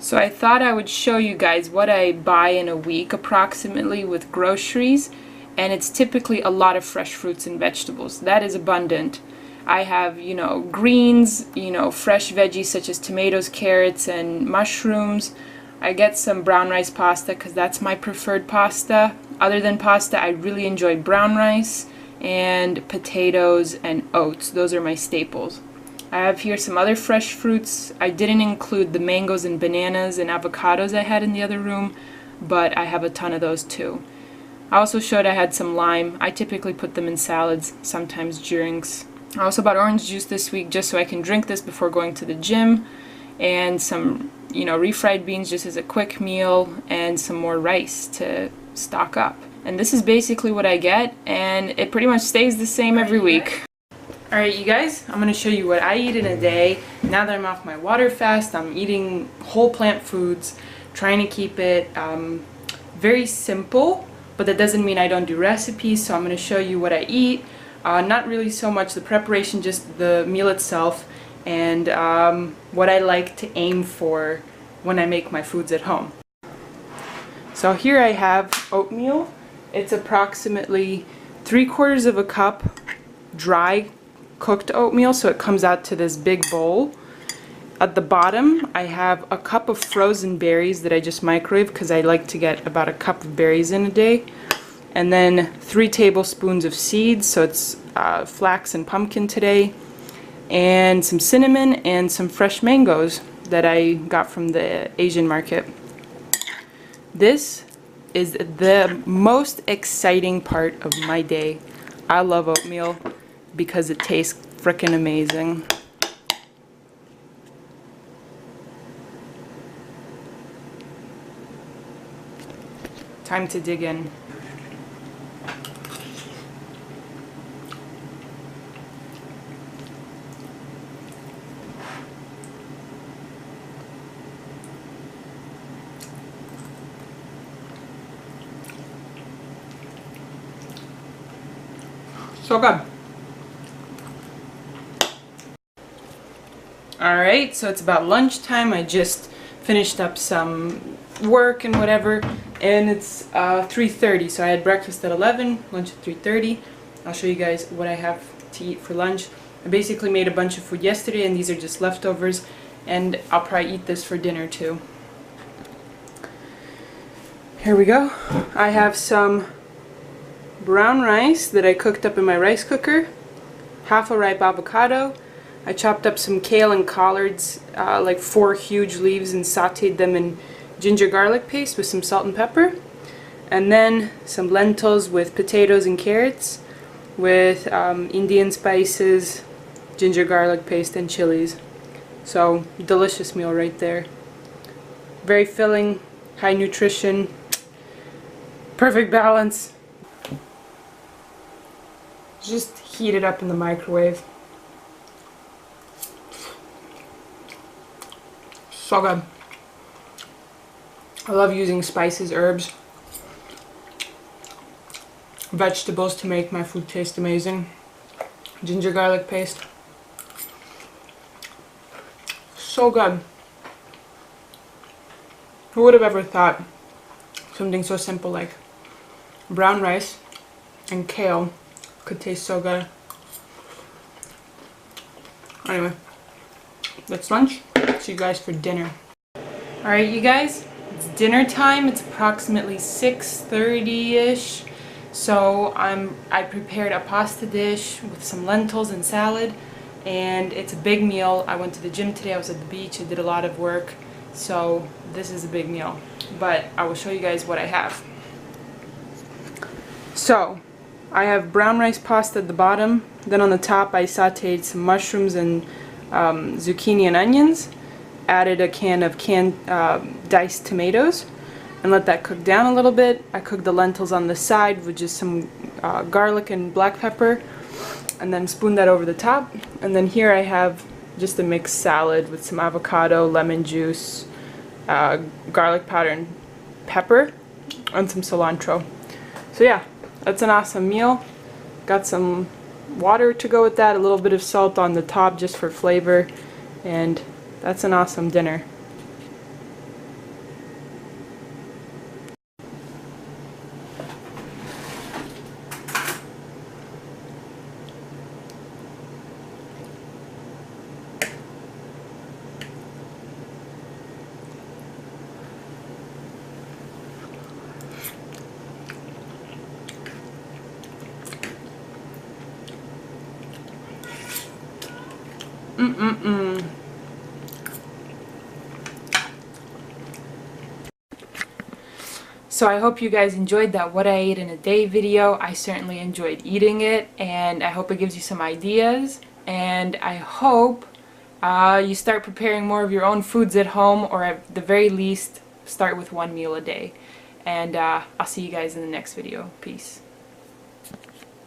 So I thought I would show you guys what I buy in a week approximately with groceries, and it's typically a lot of fresh fruits and vegetables. That is abundant. I have, greens, fresh veggies such as tomatoes, carrots, and mushrooms. I get some brown rice pasta because that's my preferred pasta. Other than pasta, I really enjoy brown rice and potatoes and oats. Those are my staples. I have here some other fresh fruits. I didn't include the mangoes and bananas and avocados I had in the other room, but I have a ton of those too. I also showed I had some lime. I typically put them in salads, sometimes drinks. I also bought orange juice this week just so I can drink this before going to the gym, and some, refried beans just as a quick meal, and some more rice to stock up. And this is basically what I get, and it pretty much stays the same every week. Alright, you guys, I'm going to show you what I eat in a day. Now that I'm off my water fast, I'm eating whole plant foods, trying to keep it very simple, but that doesn't mean I don't do recipes, so I'm going to show you what I eat. Not really so much the preparation, just the meal itself, and what I like to aim for when I make my foods at home. So here I have oatmeal. It's approximately 3/4 of a cup dry cooked oatmeal, so it comes out to this big bowl. At the bottom I have a cup of frozen berries that I just microwave because I like to get about a cup of berries in a day, and then 3 tablespoons of seeds, so it's flax and pumpkin today, and some cinnamon and some fresh mangoes that I got from the Asian market. This is the most exciting part of my day. I love oatmeal because it tastes frickin' amazing. Time to dig in. So good. Alright, so it's about lunchtime. I just finished up some work and whatever, and it's 3:30, so I had breakfast at 11, lunch at 3:30. I'll show you guys what I have to eat for lunch. I basically made a bunch of food yesterday, and these are just leftovers, and I'll probably eat this for dinner too. Here we go. I have some brown rice that I cooked up in my rice cooker, half a ripe avocado. I chopped up some kale and collards, like 4 huge leaves, and sauteed them in ginger garlic paste with some salt and pepper. And then some lentils with potatoes and carrots with Indian spices, ginger garlic paste, and chilies. So, delicious meal right there. Very filling, high nutrition, perfect balance. Just heat it up in the microwave. So good. I love using spices, herbs, vegetables to make my food taste amazing. Ginger garlic paste. So good. Who would have ever thought something so simple like brown rice and kale could taste so good? Anyway, that's lunch. See you guys for dinner. Alright, you guys, it's dinner time. It's approximately 6:30-ish. So I prepared a pasta dish with some lentils and salad, and it's a big meal. I went to the gym today. I was at the beach. I did a lot of work, so this is a big meal. But I will show you guys what I have. So I have brown rice pasta at the bottom. Then on the top I sauteed some mushrooms and zucchini and onions. Added a can of diced tomatoes and let that cook down a little bit. I cooked the lentils on the side with just some garlic and black pepper, and then spooned that over the top. And then here I have just a mixed salad with some avocado, lemon juice, garlic powder and pepper, and some cilantro. So yeah, that's an awesome meal. Got some water to go with that, a little bit of salt on the top just for flavor, and that's an awesome dinner. So I hope you guys enjoyed that what I ate in a day video. I certainly enjoyed eating it, and I hope it gives you some ideas, and I hope you start preparing more of your own foods at home, or at the very least start with one meal a day. And I'll see you guys in the next video. Peace.